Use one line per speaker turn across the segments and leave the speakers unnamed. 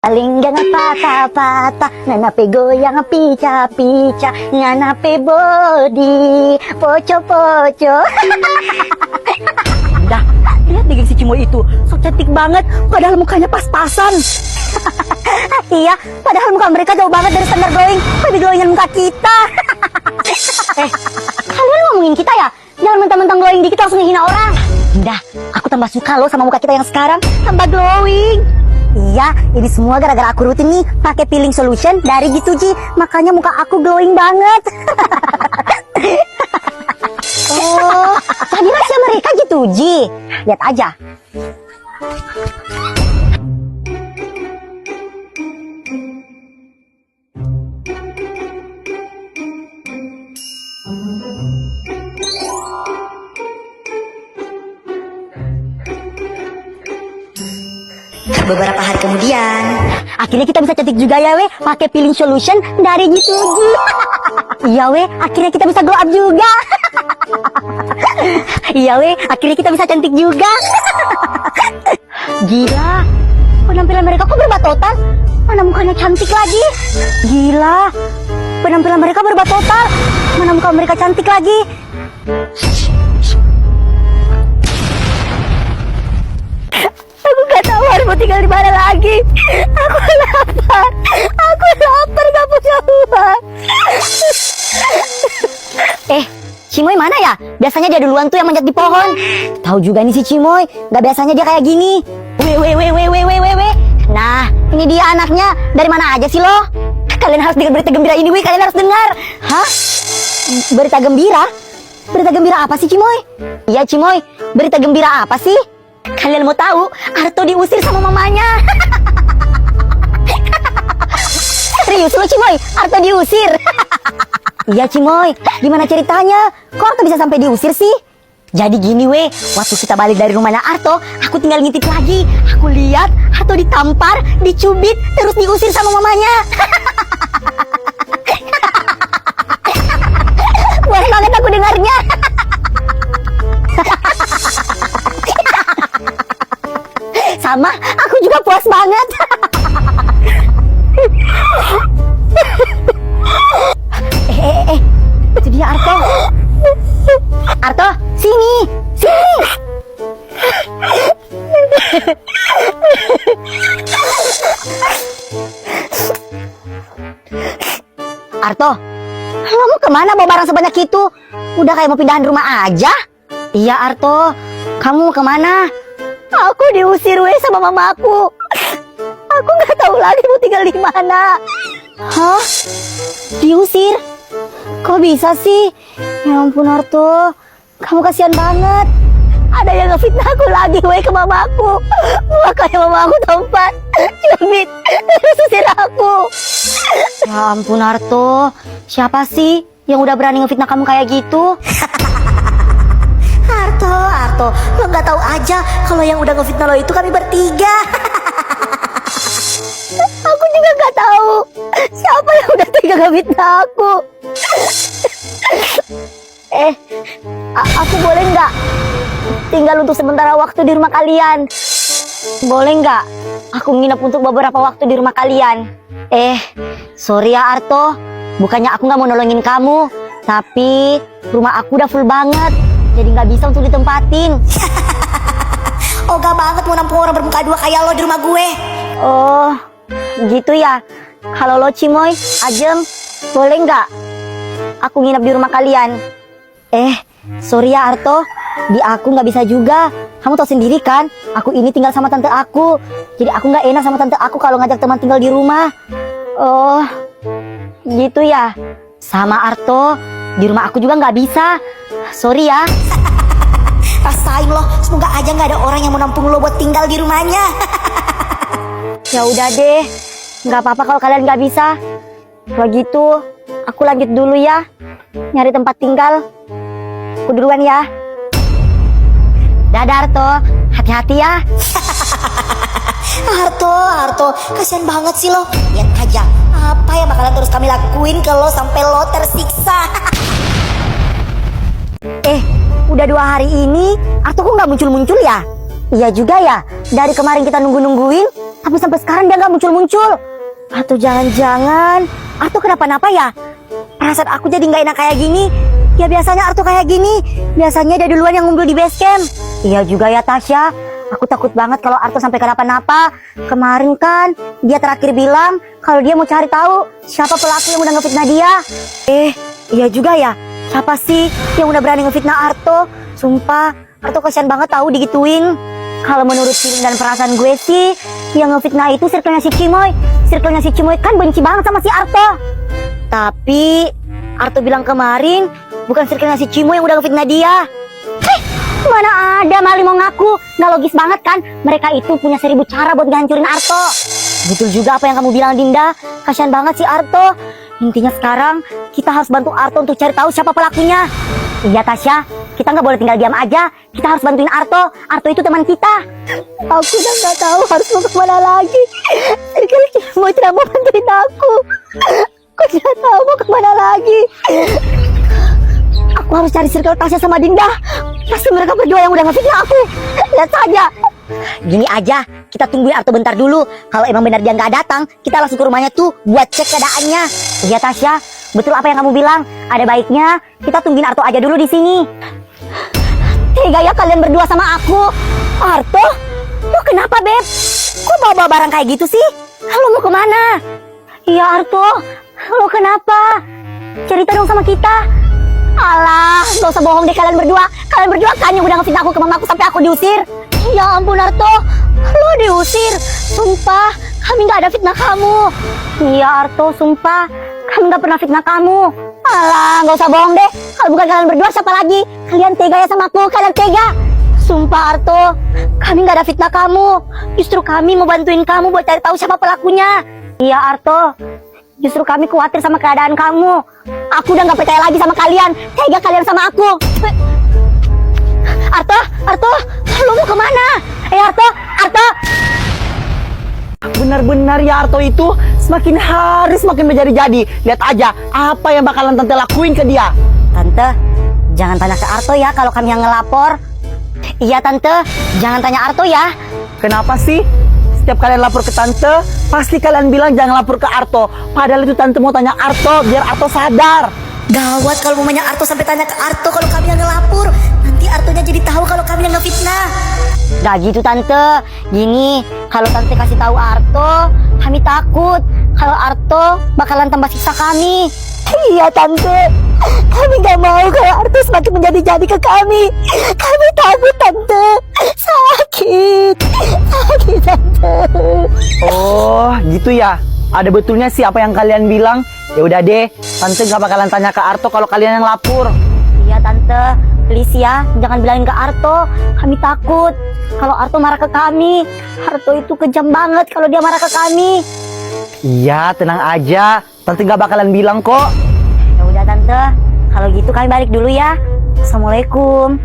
Linggang patah-patah, nganape goyang pica-pica, nganape body, poco-poco.
Dah, lihat deh geng si Cimoy itu, so cantik banget, padahal mukanya pas-pasan.
Iya, padahal muka mereka jauh banget dari standar glowing, lebih glowingan muka kita. Kalian ngomongin kita ya? Jangan mentang-mentang glowing dikit langsung ngehina orang.
Dah, aku tambah suka loh sama muka kita yang sekarang, tambah glowing.
Iya, ini semua gara-gara aku rutin nih pakai peeling solution dari G2G, makanya muka aku glowing banget. Oh, tadi rahasia mereka G2G. Lihat aja.
Beberapa hari kemudian,
Akhirnya kita bisa cantik juga ya, pakai peeling solution dari G2G. Iya, akhirnya kita bisa glow up juga. Iya, akhirnya kita bisa cantik juga. Gila, penampilan mereka kok berubah total? Mana mukanya cantik lagi? Gila, penampilan mereka berubah total. Mana muka mereka cantik lagi? Aku gak tahu harus mau tinggal di mana lagi. Aku lapar, gak punya uang. Cimoy mana ya? Biasanya dia duluan tuh yang manjat di pohon. Tahu juga nih si Cimoy, gak biasanya dia kayak gini. Weh. Nah, ini dia anaknya. Dari mana aja sih lo? Kalian harus dengar berita gembira ini, kalian harus dengar. Hah? Berita gembira? Berita gembira apa sih Cimoy? Iya Cimoy, berita gembira apa sih? Kalian mau tahu? Arto diusir sama mamanya. Serius lo Cimoy? Arto diusir? Iya Cimoy, gimana ceritanya? Kok Arto bisa sampai diusir sih? Jadi gini waktu kita balik dari rumahnya Arto, aku tinggal ngintip lagi. Aku lihat Arto ditampar, dicubit, terus diusir sama mamanya. Puas banget aku dengarnya. Sama, aku juga puas banget. Itu dia Arto. Arto, sini. Arto, lo mau kemana bawa barang sebanyak itu? Udah kayak mau pindahan rumah aja. Iya Arto, kamu mau kemana? Aku diusir sama mamaku. Aku nggak tahu lagi mau tinggal di mana. Hah? Diusir? Kok bisa sih? Ya ampun Arto, kamu kasihan banget. Ada yang ngefitnah aku lagi ke mamaku. Makanya mamaku tempat cubit terus usir aku. Ya ampun Arto, siapa sih yang udah berani ngefitnah kamu kayak gitu? Arto, lo nggak tahu aja kalau yang udah ngefitnah lo itu kami bertiga. Aku juga nggak tahu siapa yang udah tega ngefitnah aku. Aku boleh nggak tinggal untuk sementara waktu di rumah kalian? Boleh nggak aku nginep untuk beberapa waktu di rumah kalian? Sorry ya Arto, bukannya aku nggak mau nolongin kamu, tapi rumah aku udah full banget. Jadi nggak bisa untuk ditempatin. Oga banget mau nampung orang bermuka dua kayak lo di rumah gue. Oh, gitu ya. Kalau lo Cimoy, Ajeng, boleh nggak aku nginep di rumah kalian? Sorry ya Arto, di aku nggak bisa juga. Kamu tahu sendiri kan, aku ini tinggal sama tante aku. Jadi aku nggak enak sama tante aku kalau ngajak teman tinggal di rumah. Oh, gitu ya. Sama Arto, di rumah aku juga nggak bisa. Sorry ya. Rasain loh, semoga aja nggak ada orang yang mau nampung lo buat tinggal di rumahnya. Ya udah deh, nggak apa-apa kalau kalian nggak bisa. Kalau gitu, aku lanjut dulu ya, nyari tempat tinggal. Aku duluan ya. Dadah Arto, hati-hati ya. Arto, kasihan banget sih lo. Lihat aja, apa yang bakalan terus kami lakuin kalau sampai lo tersiksa. Udah 2 hari ini Arto kok nggak muncul-muncul ya? Iya juga ya, dari kemarin kita nunggu-nungguin Tapi sampai sekarang dia nggak muncul-muncul. Atau jangan-jangan Arto kenapa-napa ya? Perasaan aku jadi nggak enak kayak gini. Ya biasanya Arto kayak gini. Biasanya dia duluan yang ngumpul di base camp. Iya juga ya Tasya. Aku takut banget kalau Arto sampai kenapa-napa. Kemarin kan dia terakhir bilang kalau dia mau cari tahu siapa pelaku yang udah ngefitnah dia. Iya juga ya. Siapa sih yang udah berani ngefitnah Arto? Sumpah, Arto kasihan banget tahu digituin. Kalau menurut feeling dan perasaan gue sih, yang ngefitnah itu circle-nya si Cimoy. Circle-nya si Cimoy kan benci banget sama si Arto. Tapi Arto bilang kemarin bukan circle-nya si Cimoy yang udah ngefitnah dia. Mana ada Mali mau ngaku. Nggak logis banget kan. Mereka itu punya 1000 cara buat ngancurin Arto. Betul juga apa yang kamu bilang Dinda. Kasihan banget si Arto. Intinya sekarang kita harus bantu Arto untuk cari tahu siapa pelakunya. Iya Tasya, kita nggak boleh tinggal diam aja. Kita harus bantuin Arto. Arto itu teman kita. Aku udah nggak tahu harus mau kemana lagi. Circle mau tidak mau bantuin aku. Aku tidak tahu mau kemana lagi. Aku harus cari circle Tasya sama Dinda. Pasti mereka berdua yang udah ngefitnah aku. Lihat saja. Gini aja, kita tungguin Arto bentar dulu. Kalau emang benar dia nggak datang, kita langsung ke rumahnya tuh buat cek keadaannya. Iya Tasya, betul apa yang kamu bilang. Ada baiknya kita tungguin Arto aja dulu di sini. Tega ya kalian berdua sama aku. Arto, lo kenapa Beb? Kok bawa barang kayak gitu sih? Lo mau kemana? Iya Arto, lo kenapa? Cerita dong sama kita. Alah, gak usah bohong deh kalian berdua. Kalian berdua kan yang udah ngefitnah aku ke mamaku sampai aku diusir. Ya ampun Arto, lo diusir. Sumpah, kami gak ada fitnah kamu. Iya Arto, sumpah, kami gak pernah fitnah kamu. Alah, gak usah bohong deh. Kalau bukan kalian berdua siapa lagi? Kalian tega ya sama aku, kalian tega. Sumpah Arto, kami gak ada fitnah kamu. Justru kami mau bantuin kamu buat cari tahu siapa pelakunya. Iya Arto, justru kami khawatir sama keadaan kamu. Aku udah gak percaya lagi sama kalian. Tega kalian sama aku. Arto, lu mau kemana? Arto.
Benar-benar ya Arto itu semakin hari semakin menjadi-jadi. Lihat aja apa yang bakalan Tante lakuin ke dia.
Tante, jangan tanya ke Arto ya kalau kami yang ngelapor. Iya Tante, jangan tanya Arto ya.
Kenapa sih? Setiap kalian lapor ke Tante, pasti kalian bilang jangan lapor ke Arto. Padahal itu Tante mau tanya Arto biar Arto sadar.
Gawat kalau mamanya Arto sampai tanya ke Arto kalau kami yang ngelapor. Nanti Artonya jadi tahu kalau kami yang ngefitnah. Gak gitu Tante. Gini, kalau Tante kasih tahu Arto, kami takut kalau Arto bakalan tambah siksa kami. Iya Tante, kami gak mau kalau Arto semakin menjadi-jadi ke kami. Kami takut Tante. Sakit Tante.
Oh, gitu ya. Ada betulnya sih apa yang kalian bilang. Ya udah deh, Tante gak bakalan tanya ke Arto kalau kalian yang lapor.
Iya Tante, please ya, jangan bilangin ke Arto. Kami takut kalau Arto marah ke kami. Arto itu kejam banget kalau dia marah ke kami.
Iya, tenang aja. Tante gak bakalan bilang kok.
Ya udah Tante, kalau gitu kami balik dulu ya. Assalamualaikum.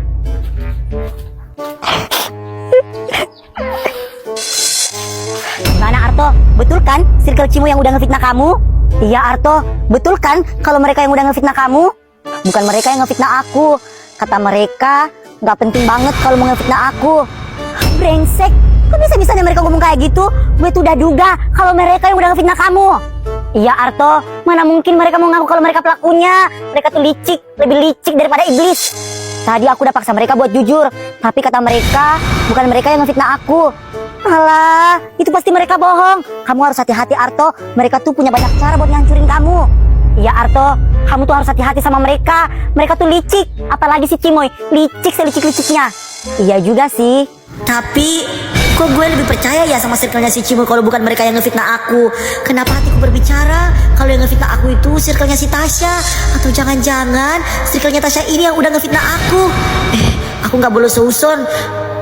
Gimana Arto? Betul kan circle Cimo yang udah ngefitnah kamu? Iya Arto, betul kan kalau mereka yang udah ngefitnah kamu? Bukan mereka yang ngefitnah aku. Kata mereka gak penting banget kalau mau ngefitnah aku. Brengsek, kok bisa-bisanya mereka ngomong kayak gitu? Gue tuh udah duga kalau mereka yang udah ngefitnah kamu. Iya Arto, mana mungkin mereka mau ngaku kalau mereka pelakunya. Mereka tuh licik, lebih licik daripada iblis. Tadi aku udah paksa mereka buat jujur, tapi kata mereka bukan mereka yang ngefitnah aku. Alah, itu pasti mereka bohong. Kamu harus hati-hati Arto, mereka tuh punya banyak cara buat ngancurin kamu. Iya Arto, kamu tuh harus hati-hati sama mereka. Mereka tuh licik, apalagi si Cimoy, licik selicik-liciknya. Iya juga sih. Tapi kok gue lebih percaya ya sama circle-nya si Cimoy kalau bukan mereka yang ngefitnah aku. Kenapa hatiku berbicara kalau yang ngefitnah aku itu circle-nya si Tasya? Atau jangan-jangan circle-nya Tasya ini yang udah ngefitnah aku? Aku gak boleh seuson.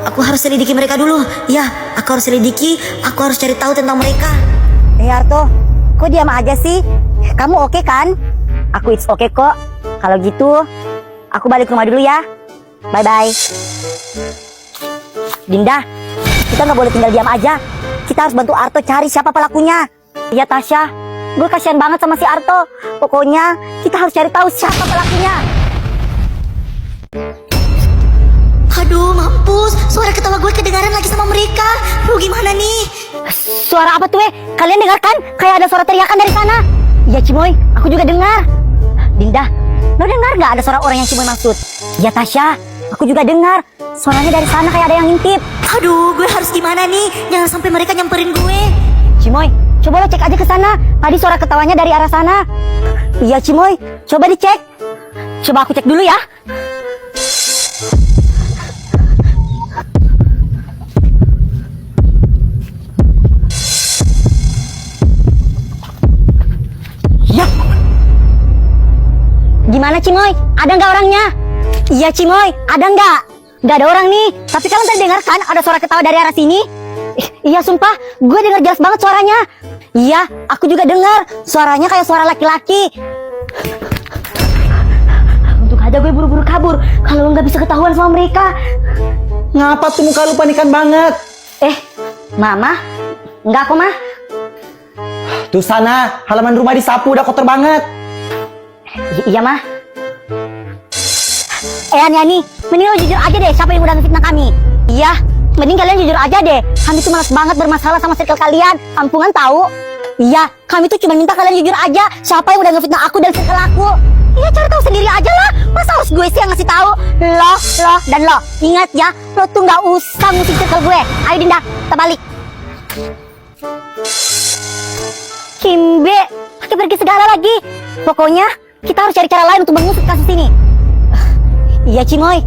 Aku harus selidiki mereka dulu. Ya, aku harus selidiki. Aku harus cari tahu tentang mereka. Arto, kok diam aja sih? Kamu oke kan? Aku it's oke kok. Kalau gitu, aku balik rumah dulu ya. Bye-bye. Dinda, kita nggak boleh tinggal diam aja. Kita harus bantu Arto cari siapa pelakunya. Iya Tasya, gue kasihan banget sama si Arto. Pokoknya kita harus cari tahu siapa pelakunya. Aduh, mampus. Suara ketawa gue kedengaran lagi sama mereka. Lu gimana nih? Suara apa tuh, Kalian dengar kan? Kayak ada suara teriakan dari sana. Iya, Cimoy. Aku juga dengar. Dinda, lo dengar gak ada suara orang yang Cimoy maksud? Ya, Tasya. Aku juga dengar. Suaranya dari sana kayak ada yang ngintip. Aduh, gue harus gimana nih? Jangan sampai mereka nyamperin gue. Cimoy, coba lo cek aja ke sana. Tadi suara ketawanya dari arah sana. Iya, Cimoy. Coba dicek. Coba aku cek dulu ya. Ya. Gimana, Cimoy? Ada nggak orangnya? Iya, Cimoy. Ada nggak? Nggak ada orang nih. Tapi kalian tadi dengar kan ada suara ketawa dari arah sini? Iya, sumpah. Gue dengar jelas banget suaranya. Iya, aku juga dengar. Suaranya kayak suara laki-laki. Untuk aja gue buru-buru kabur. Kalau nggak bisa ketahuan sama mereka.
Ngapa tuh muka lu panikan banget?
Mama? Nggak kok, Ma.
Tuh sana, halaman rumah disapu udah kotor banget.
Iya, Ma. Ani, mending lo jujur aja deh siapa yang udah ngefitnah kami. Iya, mending kalian jujur aja deh. Kami tuh malas banget bermasalah sama circle kalian. Kampungan tahu. Iya, kami tuh cuma minta kalian jujur aja siapa yang udah ngefitnah aku dan circle aku. Iya, cari tahu sendiri aja lah. Masa harus gue sih yang ngasih tahu? Lo, dan lo. Ingat ya, lo tuh nggak usah ngusik circle gue. Ayo Dinda, kita balik. Kimbe, pakai pergi segala lagi. Pokoknya kita harus cari cara lain untuk mengusut kasus ini. Iya, Cimoy.